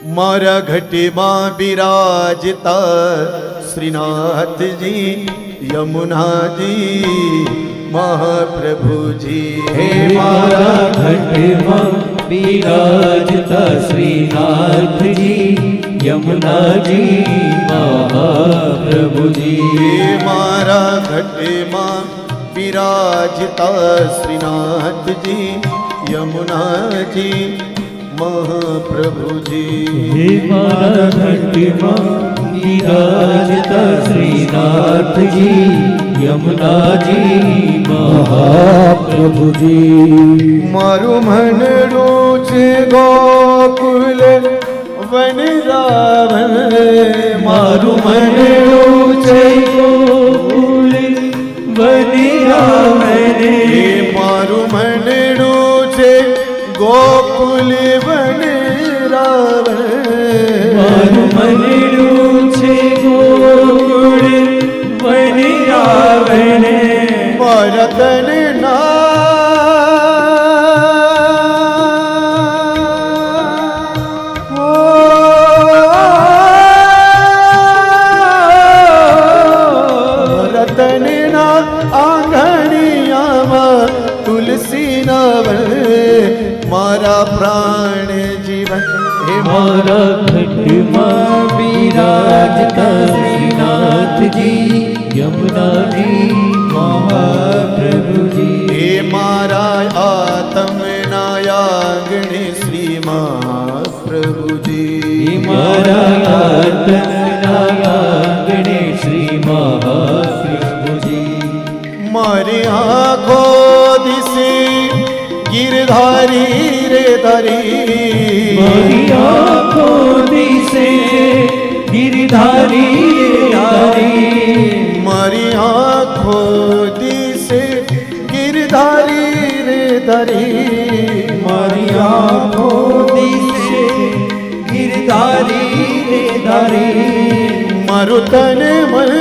मारा घटे मां विराजता श्रीनाथ जी यमुना जी महाप्रभु जी। हे मारा घटे मां विराजता श्रीनाथ जी यमुना जी महाप्रभु जी। हे मारा घटे मां विराजता श्रीनाथ जी यमुना जी महाप्रभु जी। हे मारा घटे मां विराजता श्रीनाथ जी यमुना जी महाप्रभु जी। मारू मन रोचे गोकुल वन रावण, मारू मन रोचे गोकुल वन रावण। मारू मन रोचे गोकुल वन रावण, मारू मन रोचे गोकुल वन रावण। मरतन ना रतन ना आंगणिया तुलसी नवन, मारा प्राण जीवन। हे मारा घट मां विराजता श्रीनाथ जी यमुना जी महाप्रभु जी। हे मारा आत्म नायागण श्री महाप्रभु जी। मारा आत्म नायागण श्री महाप्रभु जी। मारी आँखों दिसे गिरधारी रे धरी, मारी आँखों दिसे गिरधारी रे धारी। मारी आँखों दिसे गिरधारी रे धरी, मारी आँखों दिसे गिरधारी रे धारी। मारू तन मन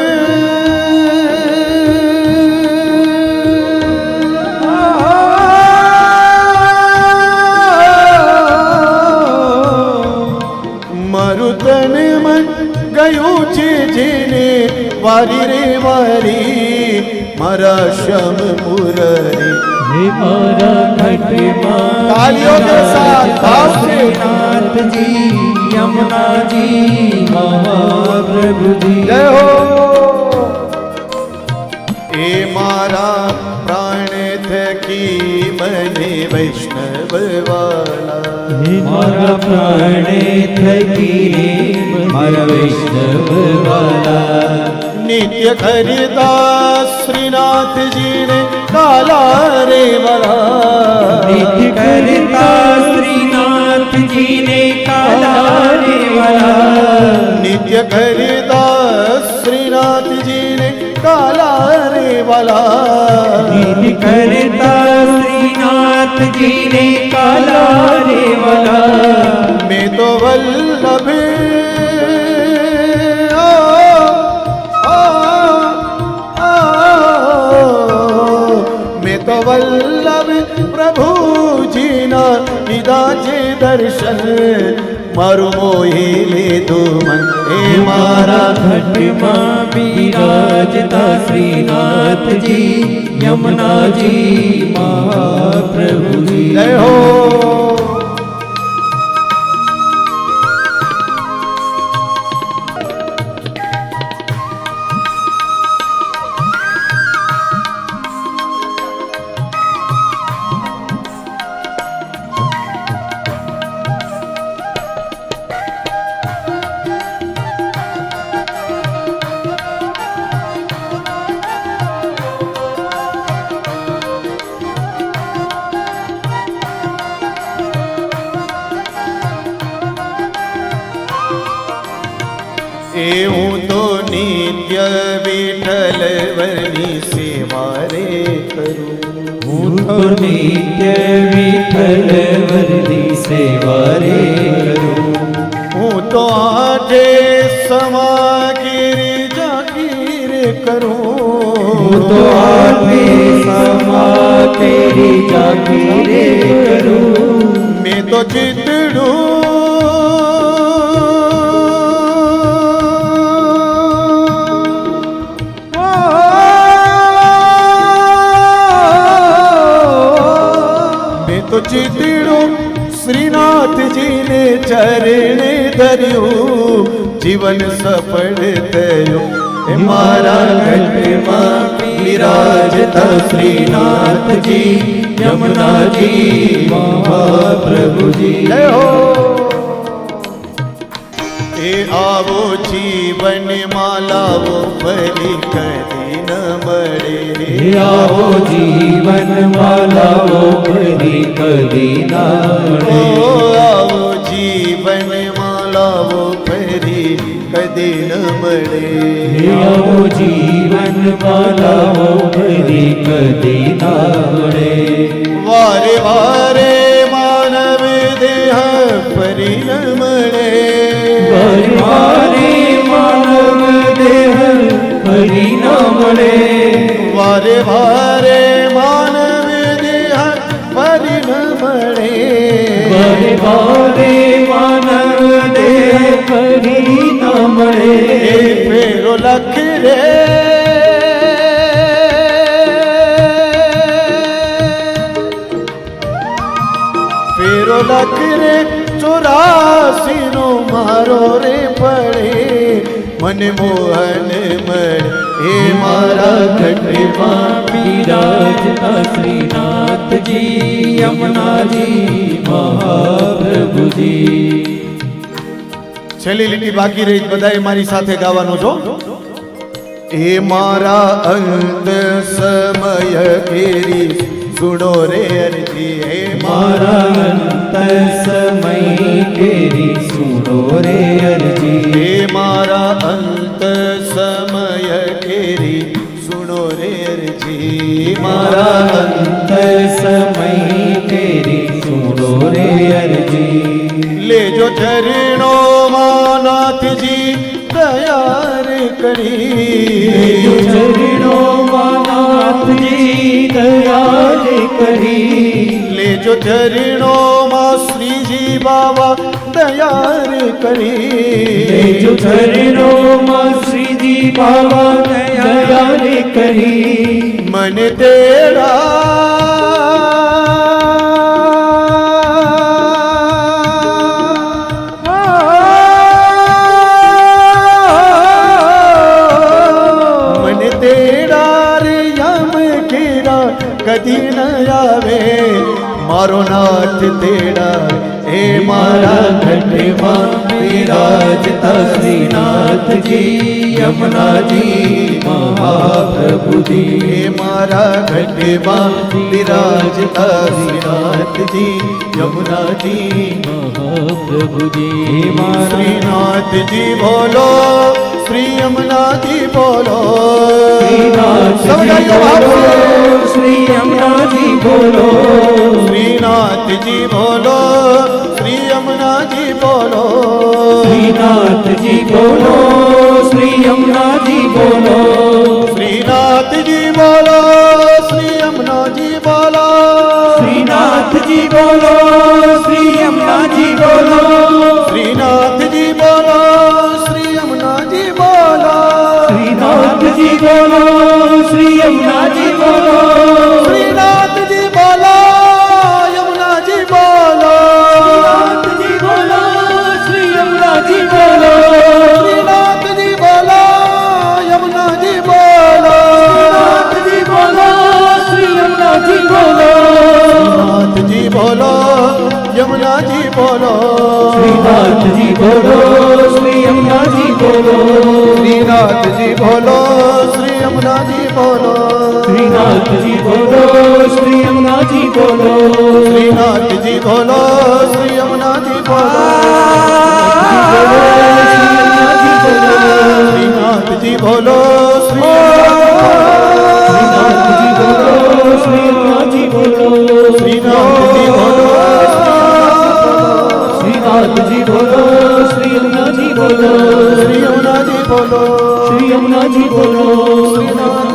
तन मन गયું છે જેને વારી રે વારી મારા શ્યામ મુરરી। हे मारा घट मां तालियों के साथ भाव से नाथ जी यमुना जी महाप्रभु जी। जय हो। ए मारा प्राण थकी मने वैष्णव वाला, हे मारा प्राण थकी मारा वैष्णव वाला। नित्य हरिदास श्रीनाथ जी ने काला रे वाला, नित्य करता श्रीनाथ जी ने काला रे वाला। नित्य हरिदास श्रीनाथ जी ने काला रे वाला। नित्य करता श्रीनाथ जी ने काला रे वाला। मैं तो वल्लभ मैं तो वल्लभ प्रभु जी ना निदाचे दर्शन, मारू मोही ले दो मन। हे मारा घट मां विराजता श्रीनाथ जी यमुना जी महाप्रभु जी। जय हो। એવું તો નિત્ય વિઠ્ઠલ વરની સેવા રે કરું। હું તો નિત્ય વિઠ્ઠલ વરની સેવા રે કરું। હું તો આઠે સમાગીરી જાગીર કરું। હું તો આઠે સમા તેરી જાગીરે કરું। मैं तो चितड़ू ચરણ ધર્યું જીવન સફળ થયું હે મારા ઘટમાં વિરાજતા શ્રીનાથજી યમુનાજી મહાપ્રભુજી જય હો એ આવો જીવન માલાવો ફરી કદી ન મળે આવો જીવન માલાઓ ફરી કદી ના મળે આવો જીવન માલાવો ફરી કદી ન મળે આવો જીવન માલાઓ ફરી કદી ના મળે વારે વારે માનવ દેહ ફરી ન મળે વારે માનવ દેહ ફરી ન મળે વારે વારે માનવ દેહ ફરી ન મળે વારે માનવ દેહ ફરી ન મળે એ ફેરો લખ રે ફેરો લખ રે 84 નો મારો રે પડે મને મોહન મળે હે મારા ઘટમાં વિરાજતા શ્રીનાથજી યમુનાજી મહાપ્રભુજી છેલ્લી લીટી બાકી રહી બધાએ મારી સાથે ગાવાનું છો હે મારા અંત સમય ફેરી સુડો રે અરજી હે મારા અંત સમય કેરી સુનો રે અરજી હે મારા અંત સમય ફેરી સુડો રે અરજી મારા અંત સમય કેરી સુનો રે અરજી લેજો ચરણો નાથજી તૈયાર કરી ચરણો નાથજી દયાલ કરી લેજો ચરણોમાં શ્રીજી બાબા તૈયાર કરી જો ચરણોમાં શ્રીજી બાબા દયાલ કરી મને તેરા કદી ન આવે મારો નાથ તેડા હે મારા ઘટમાં વિરાજતા શ્રીનાથજી યમુનાજી મહાપ્રભુજી હે મારા ઘટમાં વિરાજતા શ્રીનાથજી યમુનાજી મહાપ્રભુજી શ્રીનાથજી બોલો શ્રી યમુનાજી બોલો શ્રી યમુનાજી બોલો શ્રીનાથજી બોલો શ્રી યમુનાજી બોલો શ્રીનાથજી બોલો શ્રી યમુનાજી બોલો શ્રીનાથજી બોલો શ્રી યમુનાજી બોલો શ્રીનાથજી બોલો શ્રી યમુનાજી બોલો શ્રીનાથજી બોલો શ્રી યમુનાજી બોલો શ્રીનાથજી બોલો શ્રી યમુનાજી બોલો શ્રીનાથજી બોલો યમુનાજી બોલો શ્રીનાથજી બોલો શ્રી યમુનાજી બોલો શ્રીનાથજી બોલો યમુનાજી બોલો શ્રીનાથજી બોલો શ્રી યમુનાજી બોલો શ્રીનાથજી બોલો યમુનાજી બોલો શ્રીનાથજી બોલો શ્રી યમુનાજી બોલો શ્રીનાથજી બોલો શ્રી યમુનાજી બોલો શ્રીનાથજી બોલો શ્રી યમુનાજી બોલો શ્રીનાથજી બોલો શ્રી યમુનાજી બોલો શ્રીનાથજી બોલો શ્રીનાથજી બોલો શ્રી યમુનાજી બોલો શ્રીનાથજી બોલો શ્રીનાથજી બોલો શ્રી યમુનાજી બોલો શ્રી યમુનાજી બોલો શ્રી યમુનાજી બોલો શ્રીનાથ